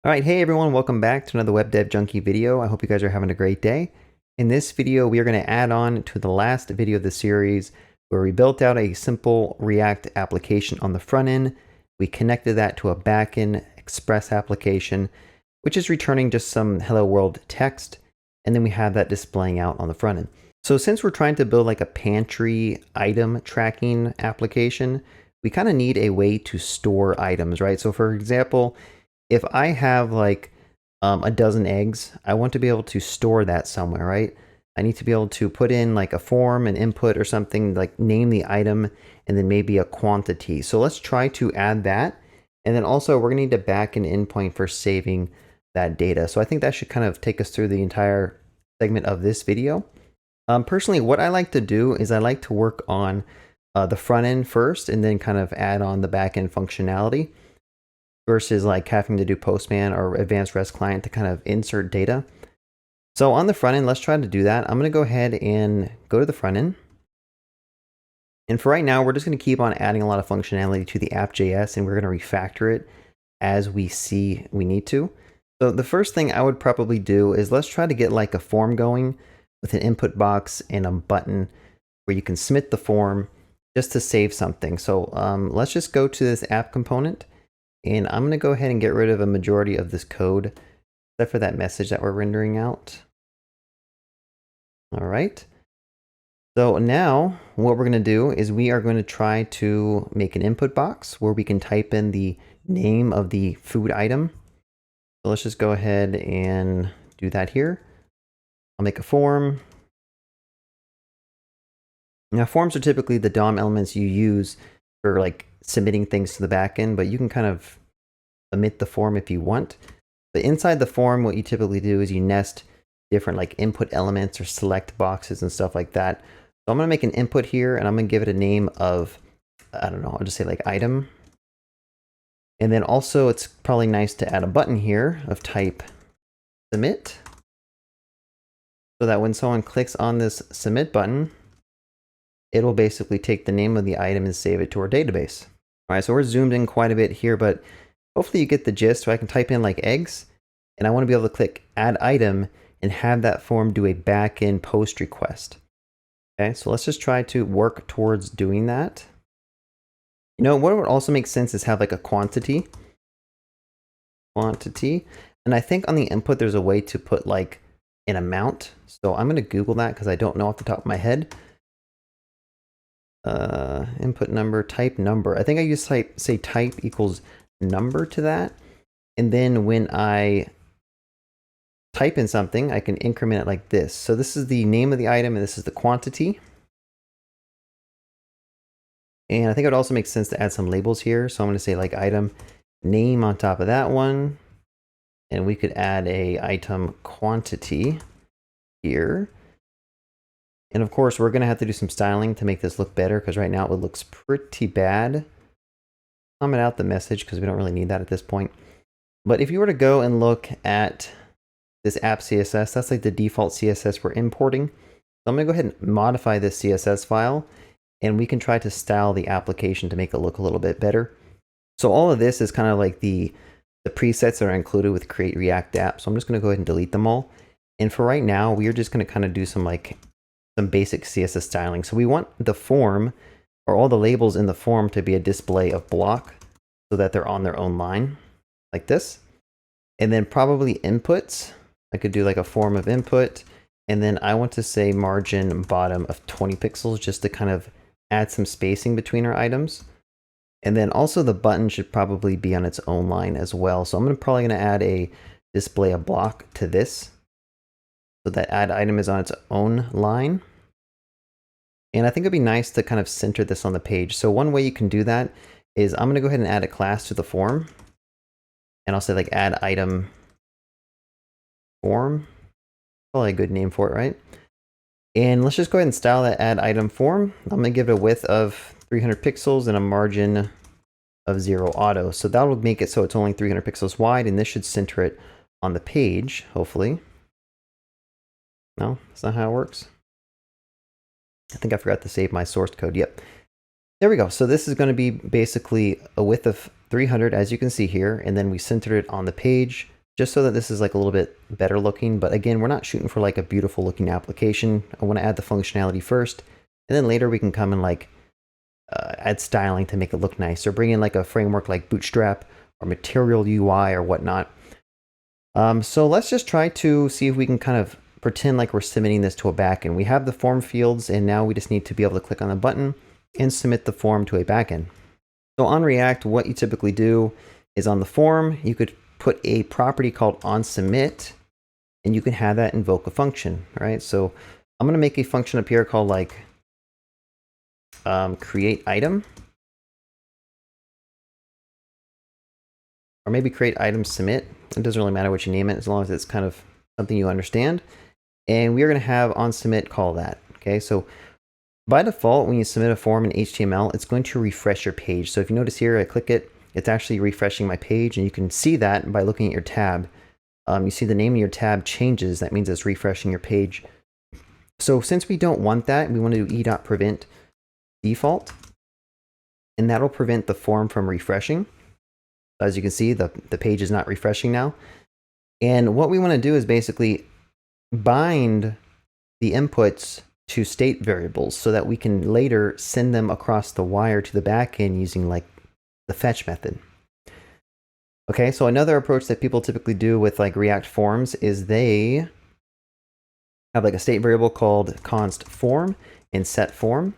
All right, hey everyone, welcome back to another Web Dev Junkie video. I hope you guys are having a great day. In this video, we are going to add on to the last video of the series where we built out a simple React application on the front end. We connected that to a backend Express application, which is returning just some hello world text. And then we have that displaying out on the front end. So since we're trying to build like a pantry item tracking application, we kind of need a way to store items, right? So for example, if I have like a dozen eggs, I want to be able to store that somewhere, right? I need to be able to put in like a form, an input or something, like name the item and then maybe a quantity. So let's try to add that. And then also we're gonna need a backend endpoint for saving that data. So I think that should kind of take us through the entire segment of this video. Personally, what I like to do is I like to work on the front end first and then kind of add on the backend functionality, versus like having to do Postman or advanced REST client to kind of insert data. So on the front end, let's try to do that. I'm going to go ahead and go to the front end. And for right now, we're just going to keep on adding a lot of functionality to the app.js, and we're going to refactor it as we see we need to. So the first thing I would probably do is let's try to get like a form going with an input box and a button where you can submit the form just to save something. So let's just go to this app component. And I'm going to go ahead and get rid of a majority of this code, except for that message that we're rendering out. All right. So now what we're going to do is we are going to try to make an input box where we can type in the name of the food item. So let's just go ahead and do that here. I'll make a form. Now forms are typically the DOM elements you use for like submitting things to the backend, but you can kind of omit the form if you want. But inside the form, what you typically do is you nest different like input elements or select boxes and stuff like that. So I'm going to make an input here and I'm going to give it a name of, I don't know, I'll just say like item. And then also it's probably nice to add a button here of type submit, so that when someone clicks on this submit button, it'll basically take the name of the item and save it to our database. All right, so we're zoomed in quite a bit here, but hopefully you get the gist. So I can type in like eggs, and I want to be able to click add item and have that form do a backend post request. Okay, so let's just try to work towards doing that. You know, what would also make sense is have like a quantity. And I think on the input, there's a way to put like an amount. So I'm going to Google that because I don't know off the top of my head. Input number, type number. I think I use say type equals number to that. And then when I type in something, I can increment it like this. So this is the name of the item and this is the quantity. And I think it would also make sense to add some labels here. So I'm going to say like item name on top of that one. And we could add a item quantity here. And of course, we're going to have to do some styling to make this look better, because right now it looks pretty bad. Comment out the message because we don't really need that at this point. But if you were to go and look at this app CSS, that's like the default CSS we're importing. So I'm going to go ahead and modify this CSS file, and we can try to style the application to make it look a little bit better. So all of this is kind of like the presets that are included with Create React App. So I'm just going to go ahead and delete them all. And for right now, we are just going to kind of do some basic CSS styling. So we want the form, or all the labels in the form, to be a display of block so that they're on their own line like this. And then probably inputs. I could do like a form of input. And then I want to say margin bottom of 20 pixels just to kind of add some spacing between our items. And then also the button should probably be on its own line as well. So I'm probably going to add a display of block to this, so that add item is on its own line. And I think it'd be nice to kind of center this on the page. So one way you can do that is I'm going to go ahead and add a class to the form. And I'll say like add item form. Probably a good name for it, right? And let's just go ahead and style that add item form. I'm going to give it a width of 300 pixels and a margin of 0 auto. So that will make it so it's only 300 pixels wide, and this should center it on the page, hopefully. No, that's not how it works. I think I forgot to save my source code. Yep. There we go. So this is going to be basically a width of 300, as you can see here, and then we centered it on the page just so that this is like a little bit better looking. But again, we're not shooting for like a beautiful looking application. I want to add the functionality first, and then later we can come and like add styling to make it look nice, or bring in like a framework like Bootstrap or Material UI or whatnot. So let's just try to see if we can kind of pretend like we're submitting this to a backend. We have the form fields, and now we just need to be able to click on the button and submit the form to a backend. So on React, what you typically do is on the form, you could put a property called onSubmit, and you can have that invoke a function, right? So I'm going to make a function up here called like create item, or maybe create item submit. It doesn't really matter what you name it, as long as it's kind of something you understand. And we are going to have onSubmit call that. Okay, so by default, when you submit a form in HTML, it's going to refresh your page. So if you notice here, I click it, it's actually refreshing my page, and you can see that by looking at your tab. You see the name of your tab changes. That means it's refreshing your page. So since we don't want that, we want to do e.prevent default, and that'll prevent the form from refreshing. As you can see, the page is not refreshing now. And what we want to do is basically bind the inputs to state variables so that we can later send them across the wire to the backend using like the fetch method. Okay, so another approach that people typically do with like React forms is they have like a state variable called const form and set form.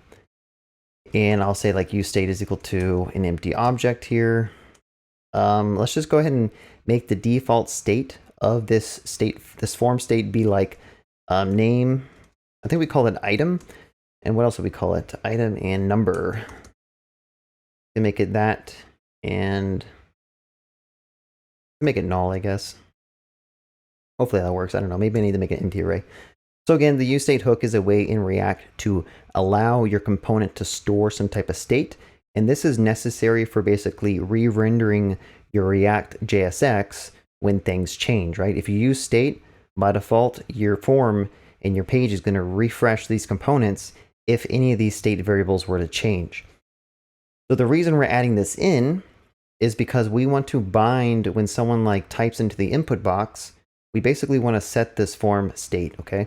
And I'll say like useState is equal to an empty object here. Let's just go ahead and make the default state of this form state be like name. I think we call it item. And what else would we call it? Item and number. To make it that, and make it null, I guess. Hopefully that works. I don't know. Maybe I need to make an empty array. So again, the useState hook is a way in React to allow your component to store some type of state. And this is necessary for basically re-rendering your React JSX when things change, right? If you use state, by default, your form and your page is going to refresh these components if any of these state variables were to change. So the reason we're adding this in is because we want to bind when someone like types into the input box, we basically want to set this form state, okay?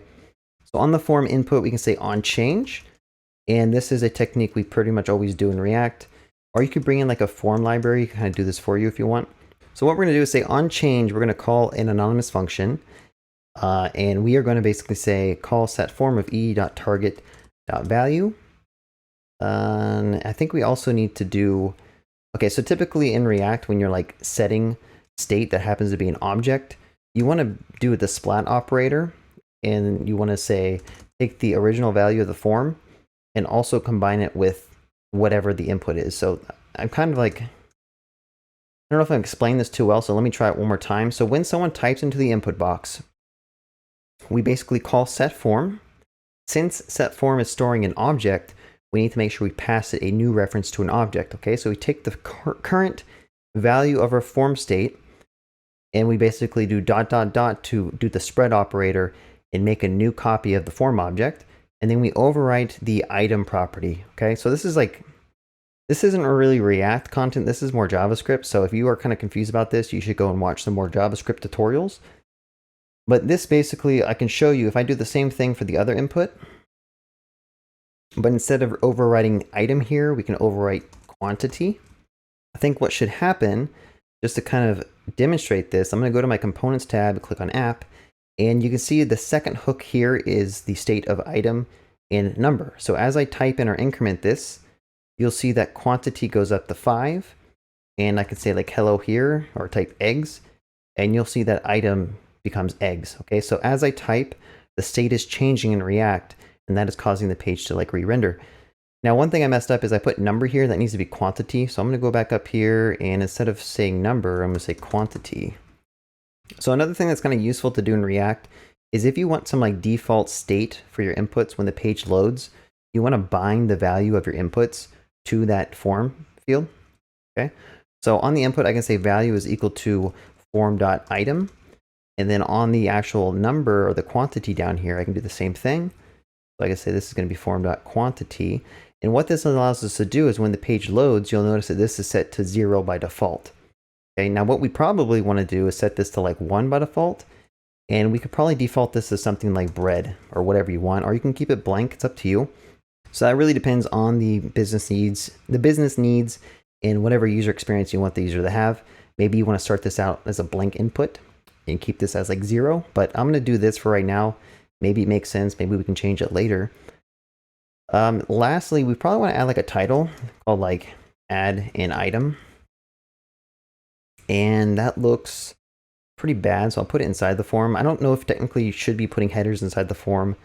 So on the form input, we can say onChange. And this is a technique we pretty much always do in React. Or you could bring in like a form library, kind of do this for you if you want. So what we're going to do is say onChange, we're going to call an anonymous function. And we are going to basically say call set form of e.target.value. I think we also need to do, okay, so typically in React, when you're like setting state that happens to be an object, you want to do the splat operator, and you want to say, take the original value of the form and also combine it with whatever the input is. So I'm kind of like, I don't know if I'm explaining this too well, so let me try it one more time. So when someone types into the input box, we basically call set form. Since set form is storing an object, we need to make sure we pass it a new reference to an object, okay? So we take the current value of our form state, and we basically do ... to do the spread operator and make a new copy of the form object, and then we overwrite the item property, okay? So this is like, this isn't really React content, this is more JavaScript, so if you are kind of confused about this, you should go and watch some more JavaScript tutorials. But this basically, I can show you, if I do the same thing for the other input, but instead of overwriting item here, we can overwrite quantity. I think what should happen, just to kind of demonstrate this, I'm going to go to my Components tab, click on App, and you can see the second hook here is the state of item and number. So as I type in or increment this, you'll see that quantity goes up to 5, and I can say like hello here, or type eggs, and you'll see that item becomes eggs. Okay, so as I type, the state is changing in React, and that is causing the page to like re-render. Now, one thing I messed up is I put number here. That needs to be quantity. So I'm going to go back up here, and instead of saying number, I'm going to say quantity. So another thing that's kind of useful to do in React is if you want some like default state for your inputs when the page loads, you want to bind the value of your inputs to that form field. Okay. So on the input, I can say value is equal to form.item. And then on the actual number or the quantity down here, I can do the same thing. So I can say this is going to be form.quantity. And what this allows us to do is when the page loads, you'll notice that this is set to 0 by default. Okay, now what we probably want to do is set this to like 1 by default, and we could probably default this to something like bread or whatever you want, or you can keep it blank. It's up to you. So that really depends on the business needs, and whatever user experience you want the user to have. Maybe you want to start this out as a blank input and keep this as like 0, but I'm going to do this for right now. Maybe it makes sense. Maybe we can change it later. Lastly, we probably want to add like a title called like add an item. And that looks pretty bad, so I'll put it inside the form. I don't know if technically you should be putting headers inside the form,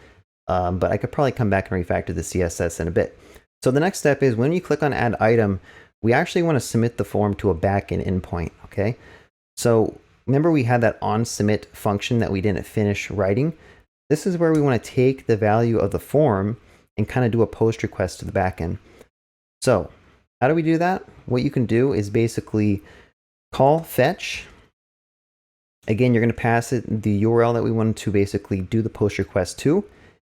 but I could probably come back and refactor the CSS in a bit. So the next step is when you click on add item, we actually want to submit the form to a backend endpoint, okay? So remember we had that onSubmit function that we didn't finish writing? This is where we want to take the value of the form and kind of do a post request to the backend. So how do we do that? What you can do is basically call fetch. Again, you're going to pass it the URL that we want to basically do the post request to.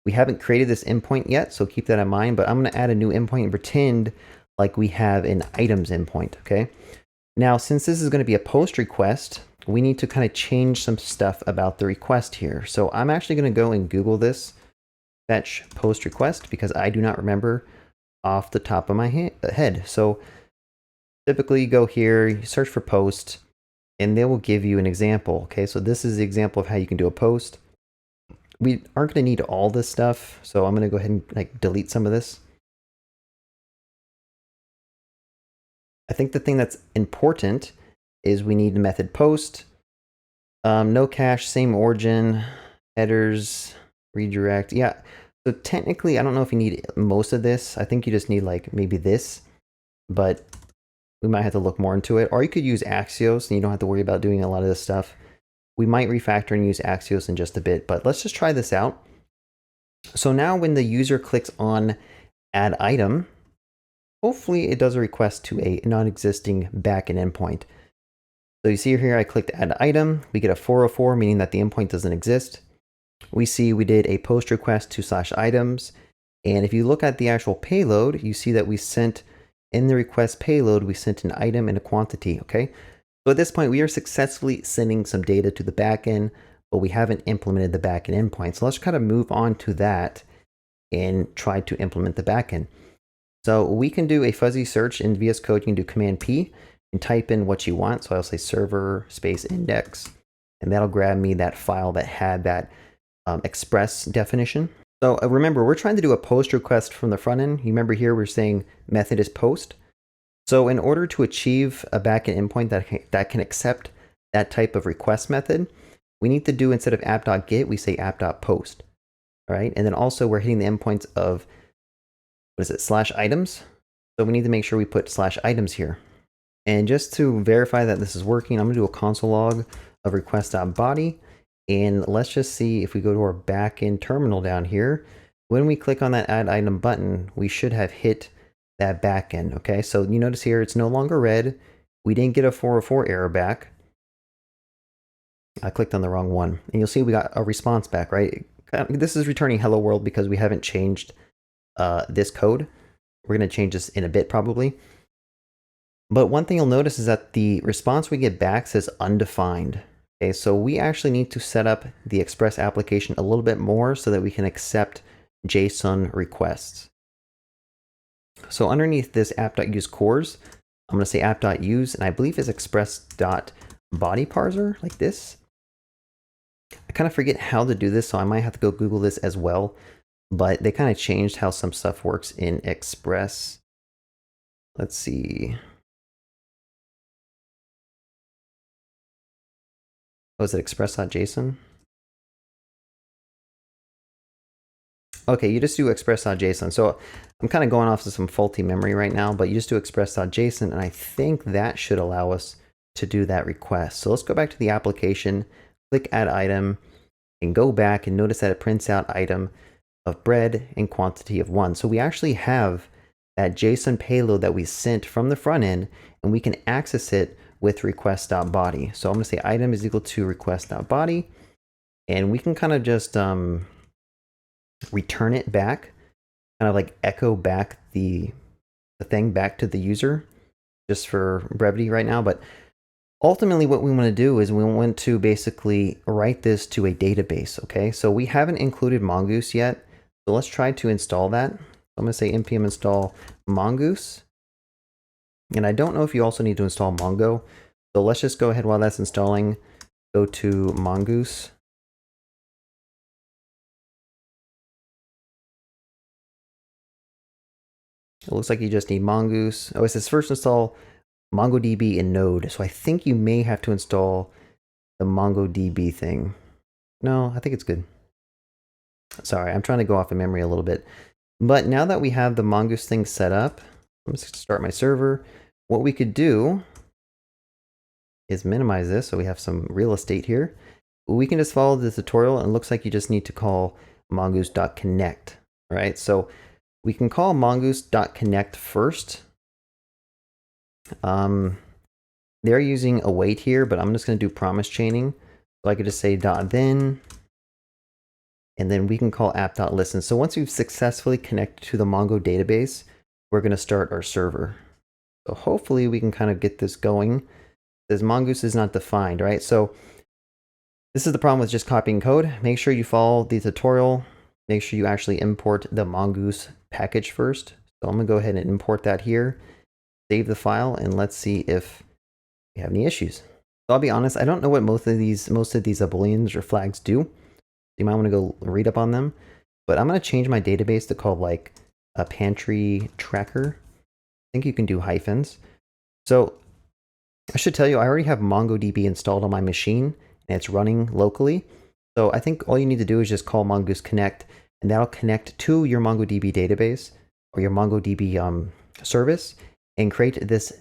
We haven't created this endpoint yet, so keep that in mind, but I'm going to add a new endpoint and pretend like we have an items endpoint, okay? Now, since this is going to be a post request, we need to kind of change some stuff about the request here. So I'm actually going to go and Google this, fetch post request, because I do not remember off the top of my head. So typically you go here, you search for post, and they will give you an example. Okay, so this is the example of how you can do a post. We aren't going to need all this stuff, so I'm going to go ahead and like delete some of this. I think the thing that's important is we need the method post, no cache, same origin, headers, redirect. Yeah, so technically, I don't know if you need most of this. I think you just need like maybe this, but we might have to look more into it. Or you could use Axios and you don't have to worry about doing a lot of this stuff. We might refactor and use Axios in just a bit, but let's just try this out. So now when the user clicks on add item, hopefully it does a request to a non-existing backend endpoint. So you see here, I clicked add item. We get a 404, meaning that the endpoint doesn't exist. We see we did a post request to /items. And if you look at the actual payload, you see that we sent in the request payload, we sent an item and a quantity, okay? So at this point, we are successfully sending some data to the backend, but we haven't implemented the backend endpoint. So let's kind of move on to that and try to implement the backend. So we can do a fuzzy search in VS Code. You can do Command P and type in what you want. So I'll say server space index, and that'll grab me that file that had that express definition. So remember, we're trying to do a post request from the front end. You remember here, we're saying method is post. So in order to achieve a backend endpoint that can accept that type of request method, we need to do, instead of app.get, we say app.post, all right? And then also we're hitting the endpoints of, what is it, /items. So we need to make sure we put /items here. And just to verify that this is working, I'm gonna do a console log of request.body. And let's just see if we go to our backend terminal down here, when we click on that add item button, we should have hit that backend, okay? So you notice here, it's no longer red. We didn't get a 404 error back. I clicked on the wrong one. And you'll see we got a response back, right? This is returning hello world because we haven't changed this code. We're gonna change this in a bit probably. But one thing you'll notice is that the response we get back says undefined. Okay, so we actually need to set up the Express application a little bit more so that we can accept JSON requests. So underneath this app.use cores, I'm going to say app.use, and I believe it's express.body parser, like this. I kind of forget how to do this, so I might have to go Google this as well. But they kind of changed how some stuff works in Express. Let's see. Oh, is it express.json? Okay, you just do express.json. So I'm kind of going off of some faulty memory right now, but you just do express.json, and I think that should allow us to do that request. So let's go back to the application, click add item, and go back and notice that it prints out item of bread and quantity of 1. So we actually have that JSON payload that we sent from the front end, and we can access it with request.body. So I'm going to say item is equal to request.body, and we can kind of just return it back, kind of like echo back the thing back to the user, just for brevity right now. But ultimately what we want to do is we want to basically write this to a database, okay? So we haven't included Mongoose yet, so let's try to install that. I'm going to say npm install mongoose. And I don't know if you also need to install Mongo. So let's just go ahead while that's installing, go to mongoose. It looks like you just need mongoose. Oh, it says first install mongodb in Node. So I think you may have to install the mongodb thing. No, I think it's good. Sorry, I'm trying to go off of memory a little bit. But now that we have the mongoose thing set up, I'm just going to start my server. What we could do is minimize this so we have some real estate here. We can just follow the tutorial, and it looks like you just need to call mongoose.connect, right? So we can call mongoose.connect first. They're using await here, but I'm just going to do promise chaining. So I could just say .then, and then we can call app.listen. So once we've successfully connected to the Mongo database, we're going to start our server. So hopefully we can kind of get this going. It says mongoose is not defined, right? So this is the problem with just copying code. Make sure you follow the tutorial. Make sure you actually import the mongoose package first. So I'm going to go ahead and import that here, save the file, and let's see if we have any issues. So I'll be honest, I don't know what most of these booleans or flags do. You might want to go read up on them, but I'm going to change my database to call like a pantry tracker. I think you can do hyphens. So I should tell you, I already have MongoDB installed on my machine and it's running locally. So I think all you need to do is just call mongoose connect, and that'll connect to your MongoDB database or your MongoDB service and create this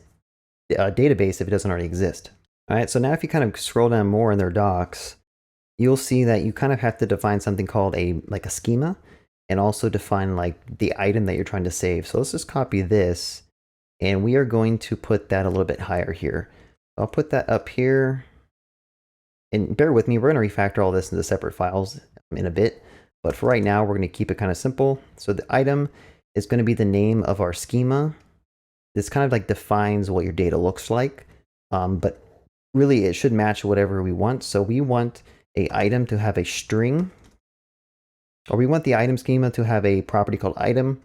database if it doesn't already exist. All right, so now if you kind of scroll down more in their docs, you'll see that you kind of have to define something called a schema, and also define like the item that you're trying to save. So let's just copy this, and we are going to put that a little bit higher here. I'll put that up here, and bear with me, we're going to refactor all this into separate files in a bit, but for right now we're going to keep it kind of simple. So the item is going to be the name of our schema. This kind of like defines what your data looks like, but really it should match whatever we want. So we want a item to have a string, or we want the item schema to have a property called item,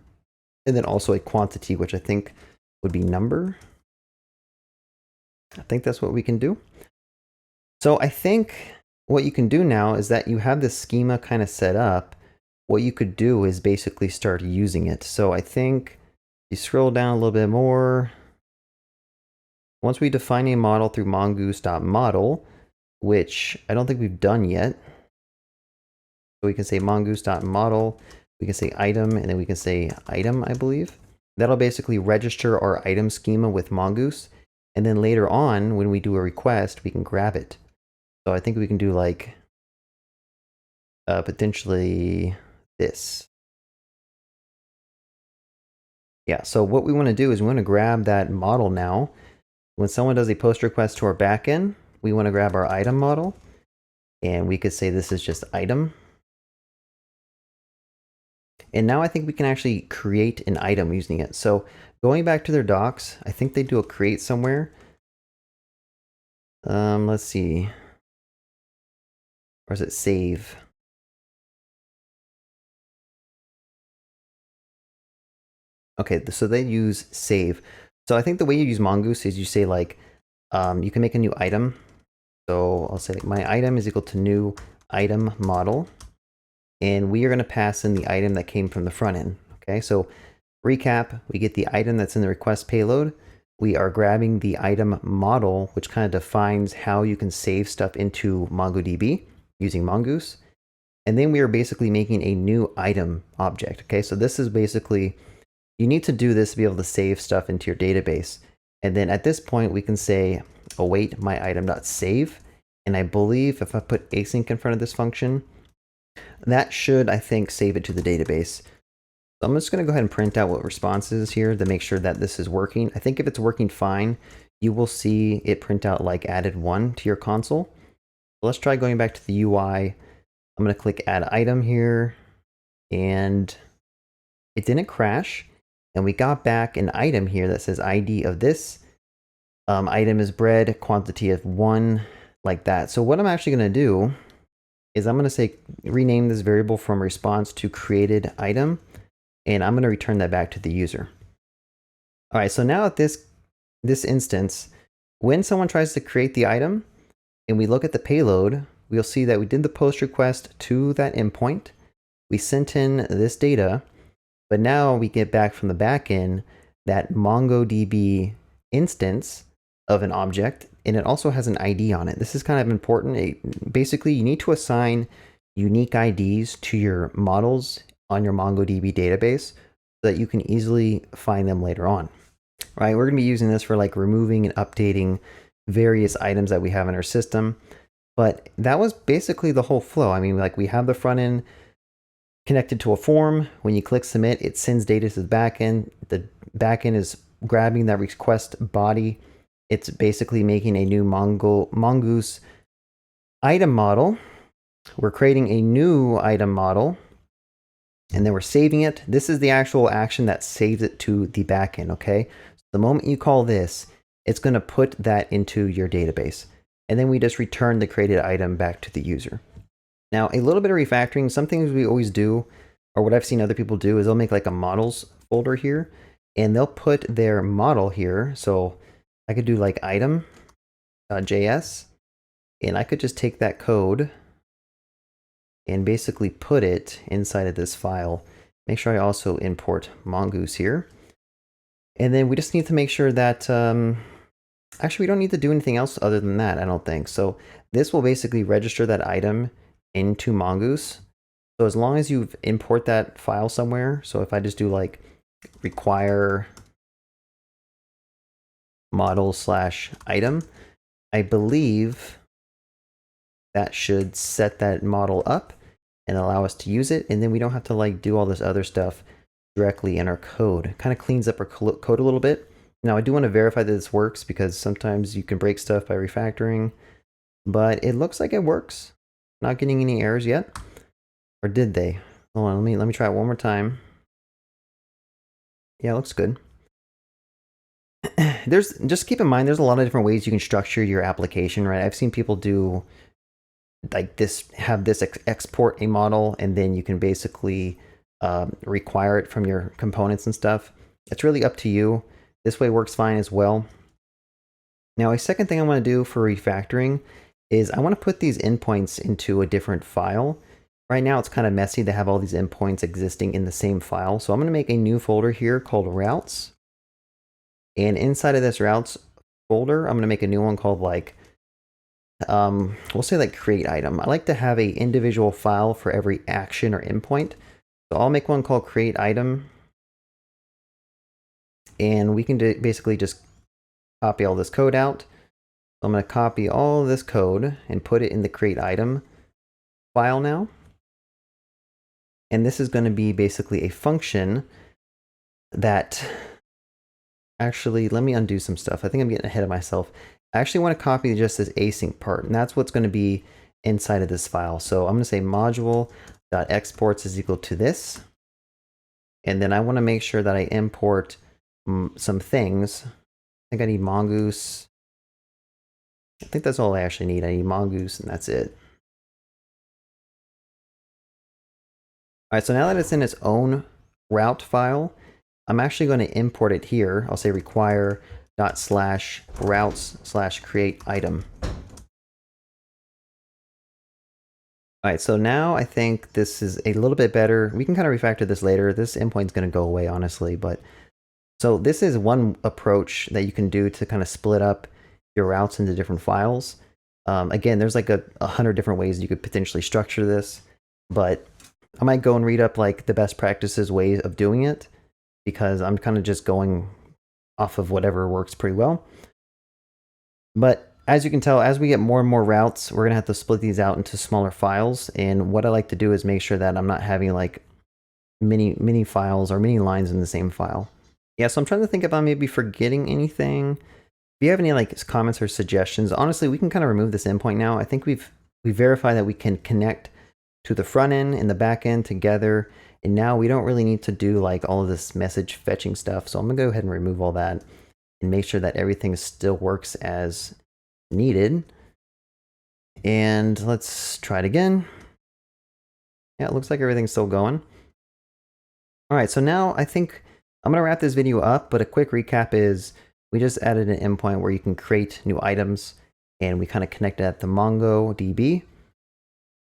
and then also a quantity, which I think would be number. I think that's what we can do. So I think what you can do now is that you have this schema kind of set up. What you could do is basically start using it. So I think you scroll down a little bit more. Once we define a model through mongoose.model, which I don't think we've done yet. So we can say mongoose.model, we can say item, and then we can say item, I believe. That'll basically register our item schema with Mongoose. And then later on, when we do a request, we can grab it. So I think we can do like potentially this. Yeah, so what we want to do is we want to grab that model now. When someone does a post request to our backend, we want to grab our item model, and we could say this is just item. And now I think we can actually create an item using it. So going back to their docs, I think they do a create somewhere. Let's see. Or is it save? Okay, so they use save. So I think the way you use Mongoose is you say like, you can make a new item. So I'll say my item is equal to new item model. And we are going to pass in the item that came from the front end. Okay, so recap, we get the item that's in the request payload. We are grabbing the item model, which kind of defines how you can save stuff into MongoDB using Mongoose. And then we are basically making a new item object. Okay, so this is basically, you need to do this to be able to save stuff into your database. And then at this point, we can say, await my item.save. And I believe if I put async in front of this function, that should, I think, save it to the database. So I'm just going to go ahead and print out what response is here to make sure that this is working. I think if it's working fine, you will see it print out like added 1 to your console. So let's try going back to the UI. I'm going to click add item here, and it didn't crash. And we got back an item here that says ID of this. Item is bread, quantity of 1, like that. So what I'm actually going to do is I'm going to say rename this variable from response to created item, and I'm going to return that back to the user. All right, so now at this instance, when someone tries to create the item and we look at the payload, we'll see that we did the post request to that endpoint. We sent in this data, but now we get back from the backend that mongodb instance of an object, and it also has an ID on it. This is kind of important. Basically, you need to assign unique IDs to your models on your MongoDB database so that you can easily find them later on. Right? We're going to be using this for like removing and updating various items that we have in our system. But that was basically the whole flow. I mean, like we have the front end connected to a form. When you click submit, it sends data to the backend. The backend is grabbing that request body. It's basically making a new mongoose item model. We're creating a new item model, and then we're saving it. This is the actual action that saves it to the backend, okay? So the moment you call this, it's going to put that into your database. And then we just return the created item back to the user. Now, a little bit of refactoring, some things we always do, or what I've seen other people do, is they'll make like a models folder here, and they'll put their model here. So I could do like item.js, and I could just take that code and basically put it inside of this file. Make sure I also import mongoose here. And then we just need to make sure that, actually we don't need to do anything else other than that, I don't think. So this will basically register that item into mongoose. So as long as you import that file somewhere, so if I just do like require model/item, I believe that should set that model up and allow us to use it. And then we don't have to like do all this other stuff directly in our code. Kind of cleans up our code a little bit. Now I do want to verify that this works because sometimes you can break stuff by refactoring, but it looks like it works. Not getting any errors yet. Or did they? Hold on, let me try it one more time. Yeah, it looks good. Just keep in mind, there's a lot of different ways you can structure your application, right? I've seen people do like this, have this export a model, and then you can basically require it from your components and stuff. It's really up to you. This way works fine as well. Now, a second thing I want to do for refactoring is I want to put these endpoints into a different file. Right now, it's kind of messy to have all these endpoints existing in the same file. So I'm going to make a new folder here called routes. And inside of this routes folder, I'm going to make a new one called like, we'll say like create item. I like to have an individual file for every action or endpoint. So I'll make one called create item. And we can basically just copy all this code out. So I'm going to copy all of this code and put it in the create item file now. And this is going to be basically a function that actually, let me undo some stuff. I think I'm getting ahead of myself. I actually want to copy just this async part, and that's what's going to be inside of this file. So I'm going to say module.exports is equal to this. And then I want to make sure that I import some things. I think I need mongoose. I think that's all I actually need. I need mongoose, and that's it. All right, so now that it's in its own route file, I'm actually going to import it here. I'll say require ./routes/create item. All right, so now I think this is a little bit better. We can kind of refactor this later. This endpoint's going to go away, honestly. But so this is one approach that you can do to kind of split up your routes into different files. Again, there's like 100 different ways you could potentially structure this, but I might go and read up like the best practices ways of doing it, because I'm kind of just going off of whatever works pretty well. But as you can tell, as we get more and more routes, we're going to have to split these out into smaller files. And what I like to do is make sure that I'm not having like many files or many lines in the same file. Yeah, so I'm trying to think if I'm maybe forgetting anything. If you have any like comments or suggestions, honestly, we can kind of remove this endpoint now. I think we've verified that we can connect to the front end and the back end together. And now we don't really need to do like all of this message fetching stuff. So I'm gonna go ahead and remove all that. and make sure that everything still works as needed. And let's try it again. Yeah, it looks like everything's still going. All right, so now I think I'm going to wrap this video up, but a quick recap is we just added an endpoint where you can create new items, and we kind of connected that to mongodb.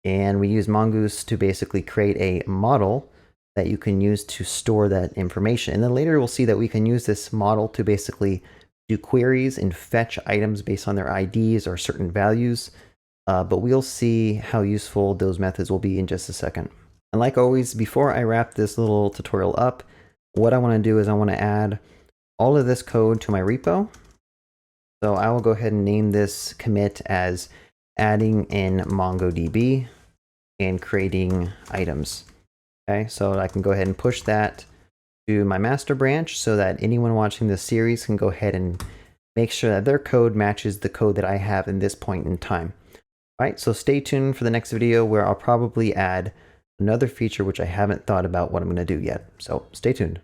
And we use mongoose to basically create a model that you can use to store that information. And then later we'll see that we can use this model to basically do queries and fetch items based on their IDs or certain values. But we'll see how useful those methods will be in just a second. And like always, before I wrap this little tutorial up, what I want to do is I want to add all of this code to my repo. So I will go ahead and name this commit as adding in mongodb and creating items. Okay, so I can go ahead and push that to my master branch so that anyone watching this series can go ahead and make sure that their code matches the code that I have in this point in time. All right, so stay tuned for the next video where I'll probably add another feature which I haven't thought about what I'm going to do yet. So stay tuned.